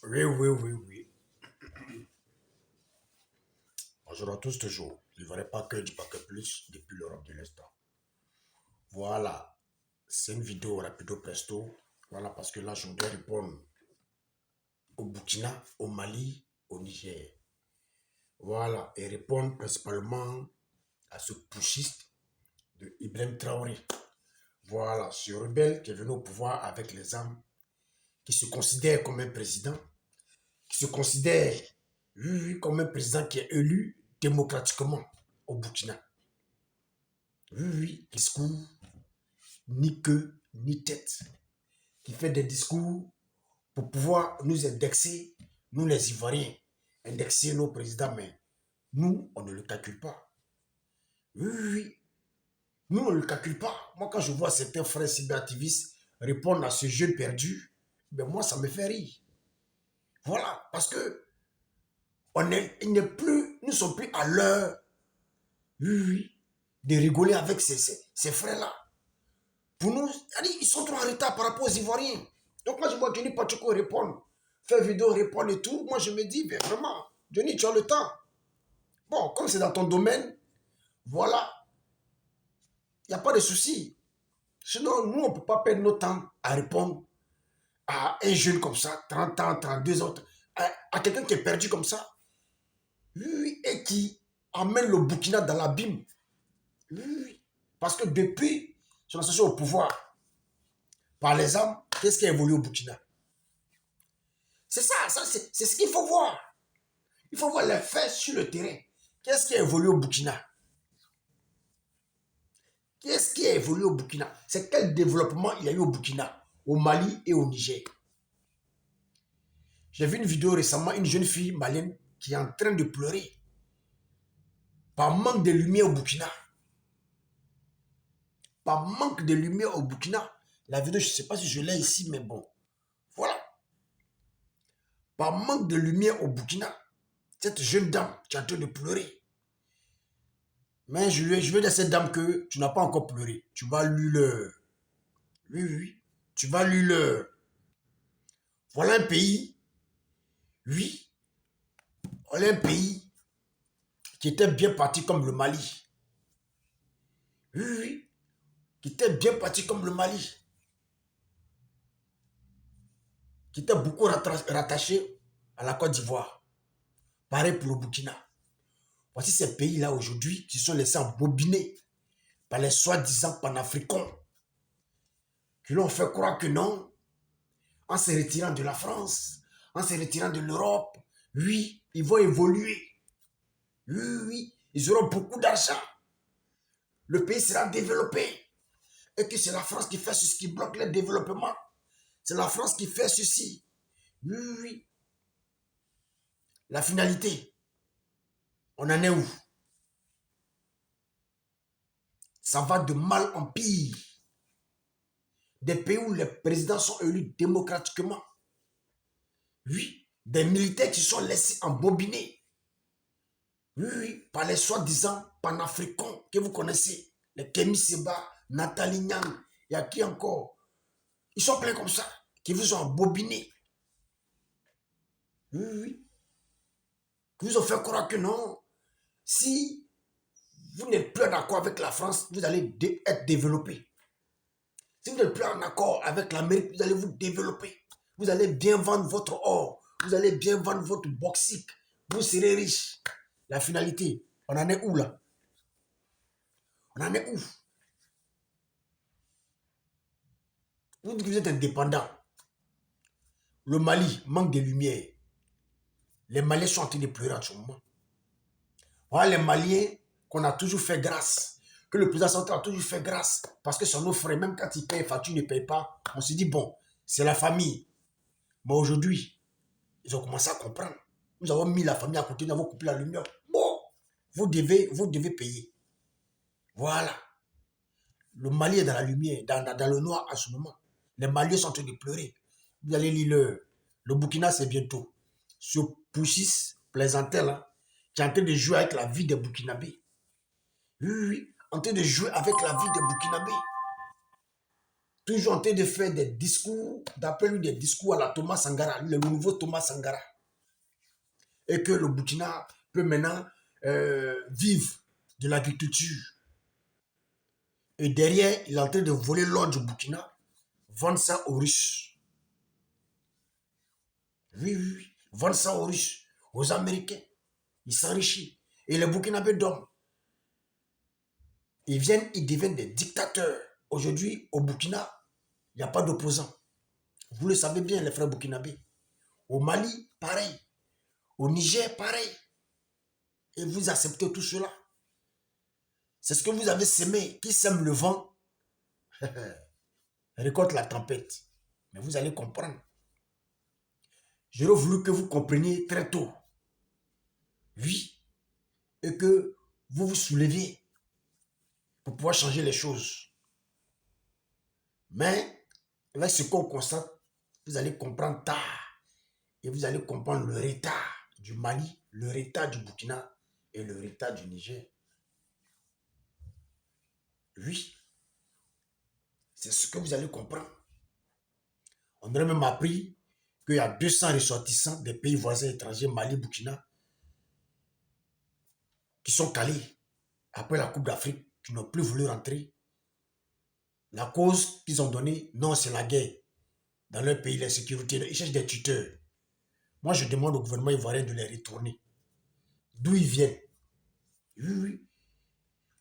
Oui, oui, oui, oui. Bonjour à tous toujours. Il ne valait pas que du pas que plus depuis l'Europe de l'Est. Voilà. C'est une vidéo rapido presto. Voilà, parce que là, je voudrais répondre au Burkina, au Mali, au Niger. Voilà. Et répondre principalement à ce pushiste de Ibrahim Traoré. Voilà. Ce rebelle qui est venu au pouvoir avec les armes, qui se considère comme un président, qui se considère, oui, oui, comme un président qui est élu démocratiquement au Burkina. Oui, oui, discours, ni queue, ni tête, qui fait des discours pour pouvoir nous indexer, nous les Ivoiriens, indexer nos présidents, mais nous, on ne le calcule pas. Oui, oui, oui, nous, on ne le calcule pas. Moi, quand je vois certains frères cyberactivistes répondre à ce jeu perdu, ben moi, ça me fait rire. Voilà, parce que il n'est plus, nous ne sommes plus à l'heure, oui, oui, de rigoler avec ces frères-là. Pour nous, ils sont trop en retard par rapport aux Ivoiriens. Donc moi, je vois Johnny Pacheco répondre, faire vidéo, répondre et tout. Moi, je me dis, mais vraiment, Johnny, tu as le temps. Bon, comme c'est dans ton domaine, voilà, il n'y a pas de souci. Sinon, nous, on ne peut pas perdre notre temps à répondre à un jeune comme ça, 30 ans, 32 ans, à quelqu'un qui est perdu comme ça. Oui, et qui amène le Burkina dans l'abîme. Oui, parce que depuis son accession au pouvoir, par les armes, qu'est-ce qui a évolué au Burkina? C'est ça c'est ce qu'il faut voir. Il faut voir les faits sur le terrain. Qu'est-ce qui a évolué au Burkina? Qu'est-ce qui a évolué au Burkina? C'est quel développement il y a eu au Burkina, au Mali et au Niger? J'ai vu une vidéo récemment, une jeune fille malienne qui est en train de pleurer par manque de lumière au Burkina. Par manque de lumière au Burkina. La vidéo, je ne sais pas si je l'ai ici, mais bon. Voilà. Par manque de lumière au Burkina, cette jeune dame qui est en train de pleurer. Mais je veux dire à cette dame que tu n'as pas encore pleuré. Tu vas lui le... Oui, oui, oui. Tu vas lui le... Voilà un pays, oui, voilà un pays qui était bien parti comme le Mali. Oui, oui, oui, qui était bien parti comme le Mali. Qui était beaucoup rattaché à la Côte d'Ivoire. Pareil pour le Burkina. Voici ces pays-là aujourd'hui qui sont laissés embobiner par les soi-disant panafricains qui l'ont fait croire que non, en se retirant de la France, en se retirant de l'Europe, oui, ils vont évoluer. Oui, oui, oui, ils auront beaucoup d'argent. Le pays sera développé. Et que c'est la France qui fait ceci, qui bloque le développement. C'est la France qui fait ceci. Oui, oui, oui. La finalité, on en est où? Ça va de mal en pire. Des pays où les présidents sont élus démocratiquement. Oui, des militaires qui sont laissés embobiner. Oui, oui, par les soi-disant panafricains que vous connaissez. Les Kemi Seba, Nathalie Nyang, il y a qui encore? Ils sont pleins comme ça, qui vous ont embobiné. Oui, oui, qui vous ont fait croire que non. Si vous n'êtes plus en accord avec la France, vous allez être développé. Si vous n'êtes plus en accord avec l'Amérique, vous allez vous développer. Vous allez bien vendre votre or. Vous allez bien vendre votre bauxite. Vous serez riche. La finalité, on en est où là? On en est où? Vous dites que vous êtes indépendant. Le Mali manque de lumière. Les Maliens sont en train de pleurer en ce moment. Voilà les Maliens qu'on a toujours fait grâce. Que le président central a toujours fait grâce. Parce que sont nos frères. Même quand ils payent facture, ils ne payent pas. On se dit, bon, c'est la famille. Mais aujourd'hui, ils ont commencé à comprendre. Nous avons mis la famille à côté, nous avons coupé la lumière. Bon, vous devez payer. Voilà. Le Mali est dans la lumière, dans le noir en ce moment. Les Maliens sont en train de pleurer. Vous allez lire le Burkina, c'est bientôt. Ce Poussis plaisantais là, qui est en train de jouer avec la vie des Burkinabés. Oui, oui, oui, en train de jouer avec la vie des Burkinabés. toujours en train de faire des discours, d'après lui des discours à la Thomas Sankara, le nouveau Thomas Sankara. Et que le Burkina peut maintenant vivre de l'agriculture. Et derrière, il est en train de voler l'or du Burkina, vendre ça aux Russes. Oui, oui, oui. Vendre ça aux Russes, aux Américains. Il s'enrichit. Et les Burkinabés dorment. Ils viennent, ils deviennent des dictateurs. Aujourd'hui, au Burkina, il n'y a pas d'opposants. Vous le savez bien, les frères burkinabés. Au Mali, pareil. Au Niger, pareil. Et vous acceptez tout cela. C'est ce que vous avez semé. Qui sème le vent récolte la tempête. Mais vous allez comprendre. J'aurais voulu que vous compreniez très tôt. Oui. Et que vous vous souleviez pour pouvoir changer les choses. Mais avec ce qu'on constate, vous allez comprendre tard. Et vous allez comprendre le retard du Mali, le retard du Burkina et le retard du Niger. Oui, c'est ce que vous allez comprendre. On aurait même appris qu'il y a 200 ressortissants des pays voisins étrangers, Mali, Burkina, qui sont calés après la Coupe d'Afrique, qui n'ont plus voulu rentrer. La cause qu'ils ont donnée, non, c'est la guerre. Dans leur pays, la sécurité, ils cherchent des tuteurs. Moi, je demande au gouvernement ivoirien de les retourner. D'où ils viennent. Oui, oui.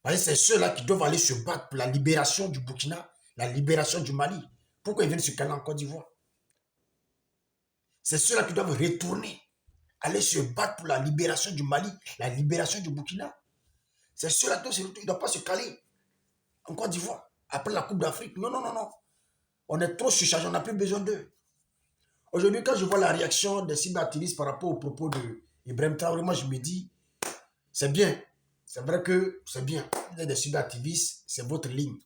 Parce que c'est ceux-là qui doivent aller se battre pour la libération du Burkina, la libération du Mali. Pourquoi ils viennent se caler en Côte d'Ivoire? C'est ceux-là qui doivent retourner, aller se battre pour la libération du Mali, la libération du Burkina. C'est ceux-là qui ne doivent pas se caler en Côte d'Ivoire après la Coupe d'Afrique. Non, non, non, non. On est trop surchargé, on n'a plus besoin d'eux. Aujourd'hui, quand je vois la réaction des cyberaktivistes par rapport aux propos de Ibrahim Traoré, moi je me dis, c'est bien. C'est vrai que c'est bien. Vous êtes des cyberaktivistes, c'est votre ligne.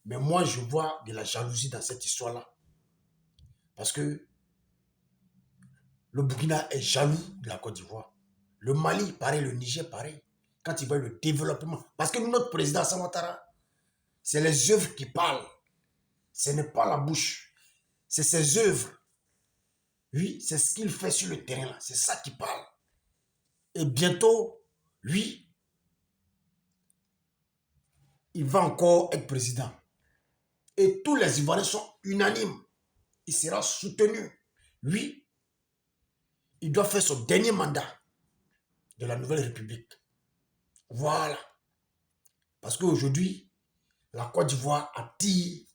Mais moi, je vois de la jalousie dans cette histoire-là. Parce que le Burkina est jaloux de la Côte d'Ivoire. Le Mali, pareil, le Niger, pareil. Quand ils voient le développement. Parce que notre président Samatara, c'est les œuvres qui parlent. Ce n'est pas la bouche. C'est ses œuvres. Oui, c'est ce qu'il fait sur le terrain là. C'est ça qui parle. Et bientôt, lui, il va encore être président. Et tous les Ivoiriens sont unanimes. Il sera soutenu. Lui, il doit faire son dernier mandat de la Nouvelle République. Voilà. Parce qu'aujourd'hui, la Côte d'Ivoire attire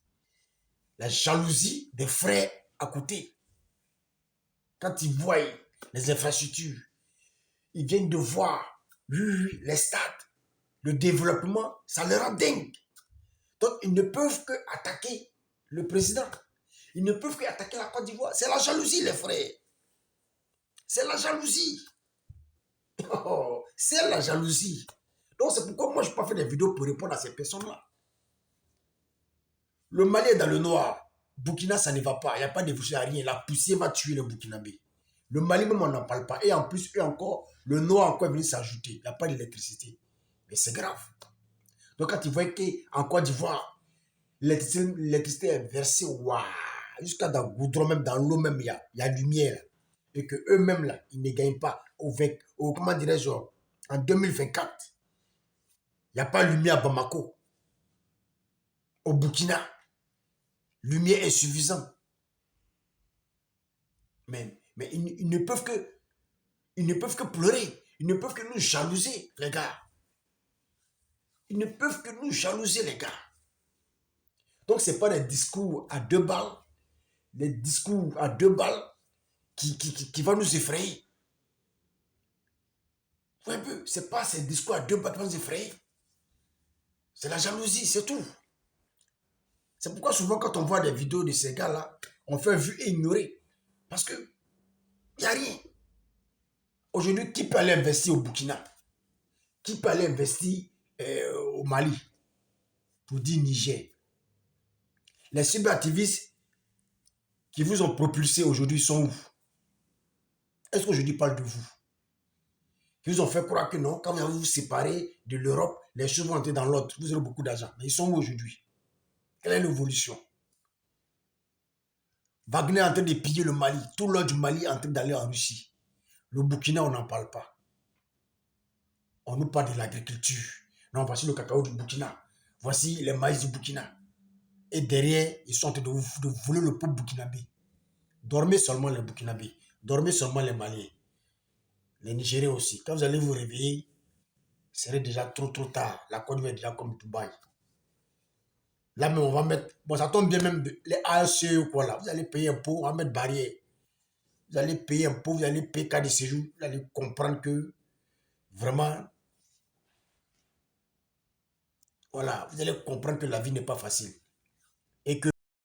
la jalousie des frères à côté. Quand ils voient les infrastructures, ils viennent de voir les stades, le développement, ça les rend dingue. Donc, ils ne peuvent que attaquer le président. Ils ne peuvent qu'attaquer la Côte d'Ivoire. C'est la jalousie, les frères. C'est la jalousie. Oh, c'est la jalousie. Donc, c'est pourquoi moi, je ne peux pas faire des vidéos pour répondre à ces personnes-là. Le Mali est dans le noir. Burkina, ça ne va pas. Il n'y a pas de boucher à rien. La poussière va tuer le Burkinabé. Le Mali, même, on n'en parle pas. Et en plus, eux encore, le noir encore est venu s'ajouter. Il n'y a pas d'électricité. Mais c'est grave. Donc, quand ils voient qu'en Côte d'Ivoire, l'électricité est versée, waouh, jusqu'à dans le goudron, même dans l'eau, même, il y a lumière. Et qu'eux-mêmes, là, ils ne gagnent pas. Comment dirais-je, en 2024, il n'y a pas de lumière à Bamako. Au Burkina, lumière insuffisante. Mais ils ne peuvent que pleurer. Ils ne peuvent que nous jalouser, les gars. Ils ne peuvent que nous jalouser, les gars. Donc, ce n'est pas des discours à 2 balles, des discours à 2 balles qui vont nous effrayer. Un peu, ce n'est pas ces discours à 2 balles qui vont nous effrayer. C'est la jalousie, c'est tout. C'est pourquoi souvent, quand on voit des vidéos de ces gars-là, on fait vu et ignorer. Parce que il n'y a rien. Aujourd'hui, qui peut aller investir au Burkina? Qui peut aller investir au Mali? Pour dire Niger. Les cyberactivistes qui vous ont propulsé aujourd'hui sont où? Est-ce que je parle de vous? Qui vous ont fait croire que non, quand vous allez vous séparer de l'Europe, les choses vont entrer dans l'autre. Vous aurez beaucoup d'argent. Mais ils sont où aujourd'hui? Quelle est l'évolution? Wagner est en train de piller le Mali. Tout l'or du Mali est en train d'aller en Russie. Le Burkina, on n'en parle pas. On nous parle de l'agriculture. Non, voici le cacao du Burkina. Voici les maïs du Burkina. Et derrière, ils sont en train de voler le peuple burkinabé. Dormez seulement les Burkinabés. Dormez seulement les Maliens. Les Nigériens aussi. Quand vous allez vous réveiller, ce serait déjà trop tard. La Côte d'Ivoire est déjà comme Dubaï. Là même, on va mettre... Bon, ça tombe bien même les ASE ou quoi là. Vous allez payer un pot, on va mettre barrière. Vous allez payer un pot, vous allez payer cas de séjour. Vous allez comprendre que vraiment, voilà, vous allez comprendre que la vie n'est pas facile. Et que